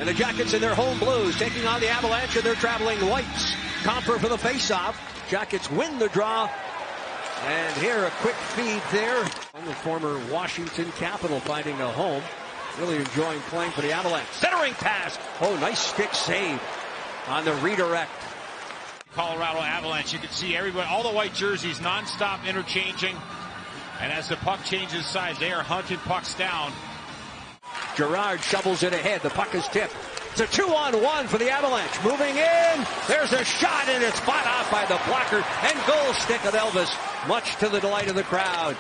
And the Jackets in their home blues taking on the Avalanche in their traveling whites. Compher for the faceoff. Jackets win the draw. And here a quick feed there. The former Washington Capital finding a home. Really enjoying playing for the Avalanche. Centering pass. Oh, nice stick save on the redirect. Colorado Avalanche, you can see everybody, all the white jerseys non-stop interchanging. And as the puck changes sides, they are hunting pucks down. Girard shovels it ahead. The puck is tipped. It's a 2-on-1 for the Avalanche. Moving in. There's a shot, and it's fought off by the blocker. And goal stick of Elvis, much to the delight of the crowd.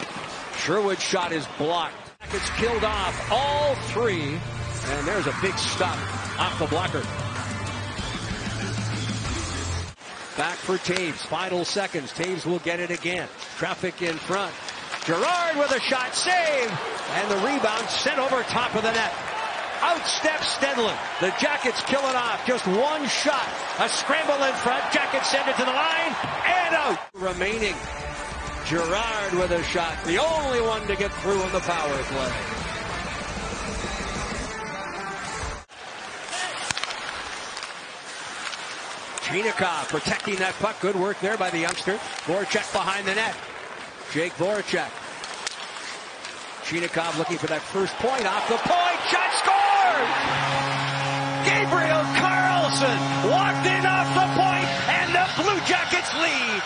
Sherwood's shot is blocked. It's killed off all three. And there's a big stop off the blocker. Back for Taves. Final seconds. Taves will get it again. Traffic in front. Girard with a shot, save, and the rebound sent over top of the net. Out steps Stenlund. The Jackets kill it off. Just one shot. A scramble in front. Jackets send it to the line and out. Remaining. Girard with a shot. The only one to get through on the power play. Chinakhov protecting that puck. Good work there by the youngster. Voracek behind the net. Jake Voracek. Chinakhov looking for that first point. Off the point. Shot scored! Gabriel Carlson walked in off the point, and the Blue Jackets lead.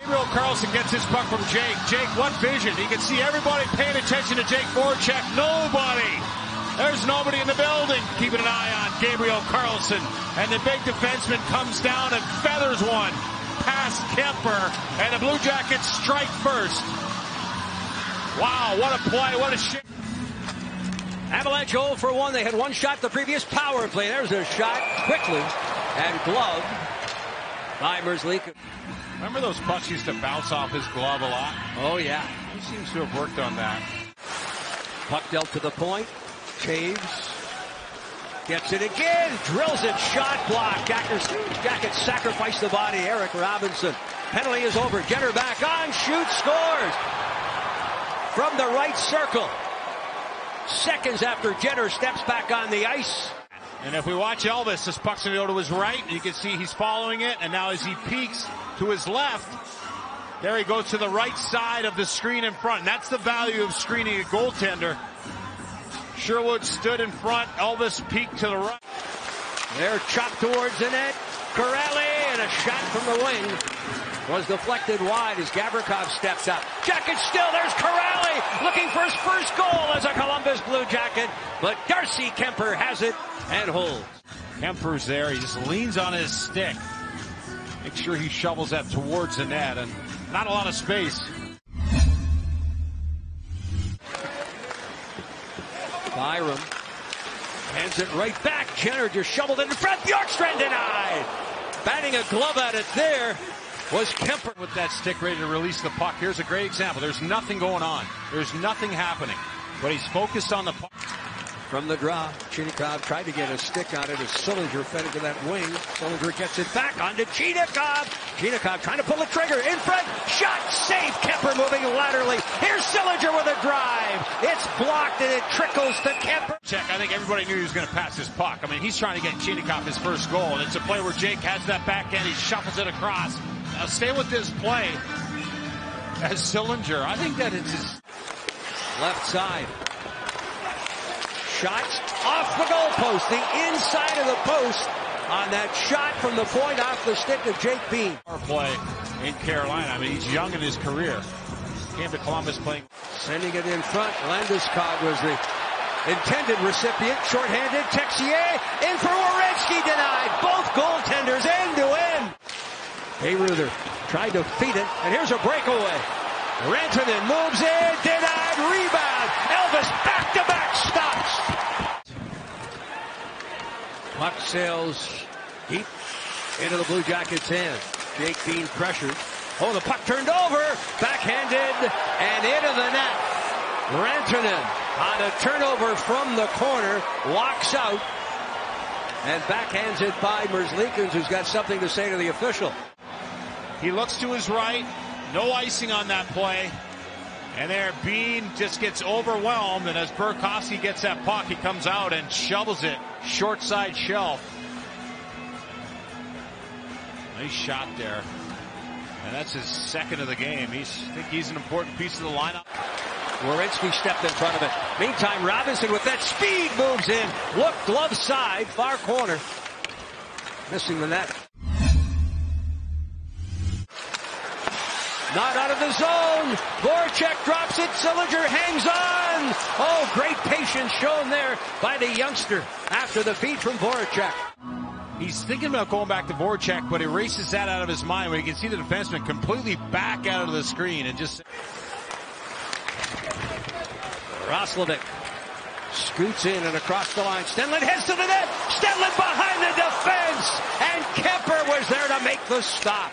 Gabriel Carlson gets his puck from Jake. Jake, what vision? He can see everybody paying attention to Jake Voracek. Nobody. There's nobody in the building keeping an eye on Gabriel Carlson. And the big defenseman comes down and feathers one past Kemper. And the Blue Jackets strike first. Wow, what a play, what a shit. Avalanche 0 for 1. They had one shot the previous power play. There's a shot quickly and gloved by Merzlikins. Remember those pucks used to bounce off his glove a lot? Oh, yeah. He seems to have worked on that. Puck dealt to the point. Taves gets it again, drills it, shot block. Jackets sacrifice the body. Eric Robinson. Penalty is over. Jenner back on, shoots, scores from the right circle. Seconds after Jenner steps back on the ice. And if we watch Elvis, this puck's going to go to his right. You can see he's following it, and now as he peeks to his left, there he goes to the right side of the screen in front. And that's the value of screening a goaltender. Sherwood stood in front. Elvis peeked to the right. They're chopped towards the net. Corelli, and a shot from the wing was deflected wide as Gavrikov steps up. Jackets still. There's Corelli looking for his first goal as a Columbus Blue Jacket. But Darcy Kemper has it and holds. Kemper's there. He just leans on his stick. Make sure he shovels that towards the net, and not a lot of space. Byram hands it right back. Jenner just shoveled it in front. Bjorkstrand denied. Batting a glove at it there was Kemper. With that stick ready to release the puck. Here's a great example. There's nothing going on. There's nothing happening. But he's focused on the puck. From the draw, Chinakhov tried to get a stick on it as Sillinger fed it to that wing. Sillinger gets it back onto Chinakhov. Chinakhov trying to pull the trigger in front. Shot safe. Kemper moving laterally. Here's Sillinger with a drive. It's blocked and it trickles to Kemper. I think everybody knew he was going to pass his puck. I mean, he's trying to get Chinakhov his first goal. And it's a play where Jake has that backhand. He shuffles it across. Now stay with this play as Sillinger. I think that it's his left side. Shots off the goalpost, the inside of the post on that shot from the point off the stick of Jake Bean. Power play in Carolina. I mean, he's young in his career. Came to Columbus playing. Sending it in front. Landeskog was the intended recipient. Shorthanded. Texier in for Werenski, denied. Both goaltenders end to end. Hayreuther tried to feed it, and here's a breakaway. Rantanen moves in, denied, rebound. Elvis back-to-back stops. Puck sails deep into the Blue Jackets' hand. Jake Bean pressured. Oh, the puck turned over, backhanded, and into the net. Rantanen on a turnover from the corner, walks out, and backhands it by Merzlikins, who's got something to say to the official. He looks to his right. No icing on that play. And there, Bean just gets overwhelmed, and as Burakovsky gets that puck, he comes out and shovels it short side shelf. Nice shot there. And that's his second of the game. I think he's an important piece of the lineup. Werenski stepped in front of it. Meantime, Robinson with that speed moves in. Look, glove side, far corner. Missing the net. Not out of the zone. Voracek drops it. Sillinger hangs on. Oh, great patience shown there by the youngster after the feed from Voracek. He's thinking about going back to Voracek, but he erases that out of his mind when he can see the defenseman completely back out of the screen and just... Roslovic scoots in and across the line. Stenlund heads to the net. Stenlund behind the defense. And Kemper was there to make the stop.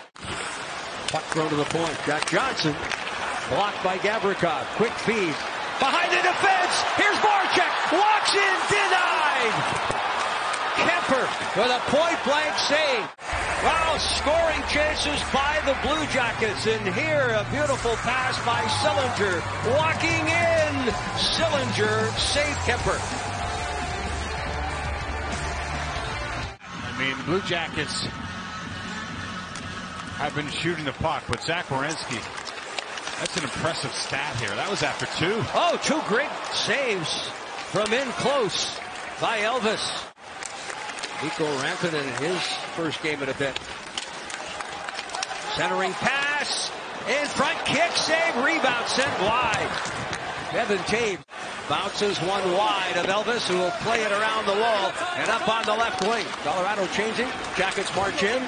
Puck thrown to the point. Jack Johnson blocked by Gavrikov. Quick feed. Behind the defense. Here's Voracek. Walks in. Denied. Kemper with a point-blank save. Wow, scoring chances by the Blue Jackets. And here, a beautiful pass by Sillinger. Walking in. Sillinger saved Kemper. I mean, the Blue Jackets have been shooting the puck, but Zach Werenski, that's an impressive stat here. That was after two. Oh, two great saves from in close by Elvis. Mikko Rantanen in his first game in a bit. Centering pass. In front, kick, save, rebound, sent wide. Devin Toews bounces one wide of Elvis, who will play it around the wall and up on the left wing. Colorado changing. Jackets march in.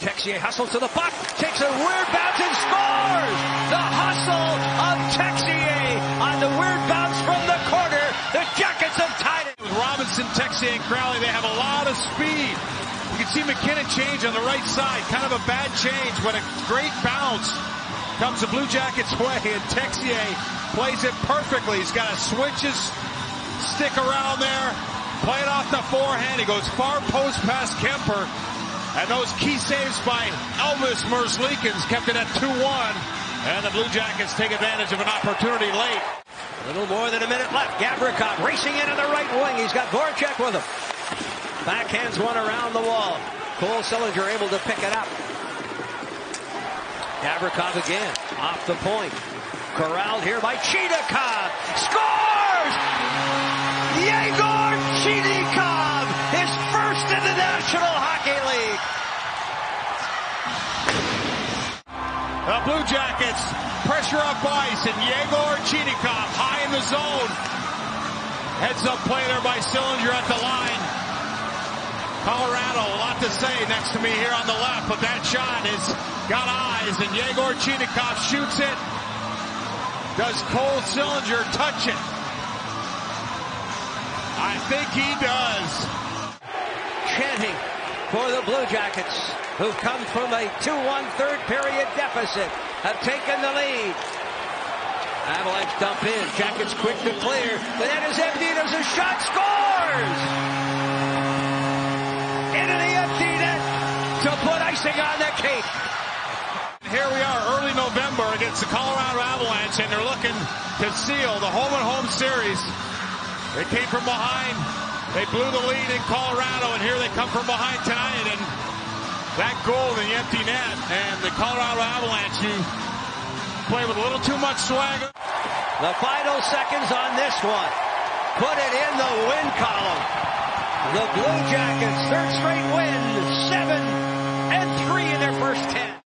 Texier hustles to the puck. Takes a weird bounce and scores! The hustle of Texier on the weird bounce from the corner. The Jackets have tied it. With Robinson, Texier, and Crowley, they have a lot of speed. You can see McKinnon change on the right side. Kind of a bad change, but a great bounce comes the Blue Jackets' way, and Texier plays it perfectly. He's got to switch his stick around there, play it off the forehand. He goes far post past Kemper. And those key saves by Elvis Merzlikins kept it at 2-1. And the Blue Jackets take advantage of an opportunity late. A little more than a minute left. Gavrikov racing into the right wing. He's got Voracek with him. Backhands one around the wall. Cole Sillinger able to pick it up. Gavrikov again. Off the point. Corralled here by Chinikov. Scores! Yegor Chinikov, his first in the National Hockey League. The Blue Jackets pressure up ice, and Yegor Chinikov high in the zone. Heads up play there by Sillinger at the line. Colorado, a lot to say next to me here on the left, but that shot has got eyes, and Yegor Chinikov shoots it. Does Cole Sillinger touch it? I think he does. Chanting for the Blue Jackets, who've come from a 2-1 third period deficit, have taken the lead. Avalanche dump in. Jackets quick to clear. The net is empty. There's a shot. Scores! Into the empty net to put icing on the cake. Here we are early November against the Colorado Avalanche, and they're looking to seal the home-and-home series. They came from behind. They blew the lead in Colorado, and here they come from behind tonight. And that goal in the empty net, and the Colorado Avalanche, who play with a little too much swagger. The final seconds on this one. Put it in the win column. The Blue Jackets, third straight win, 7-3 in their first 10.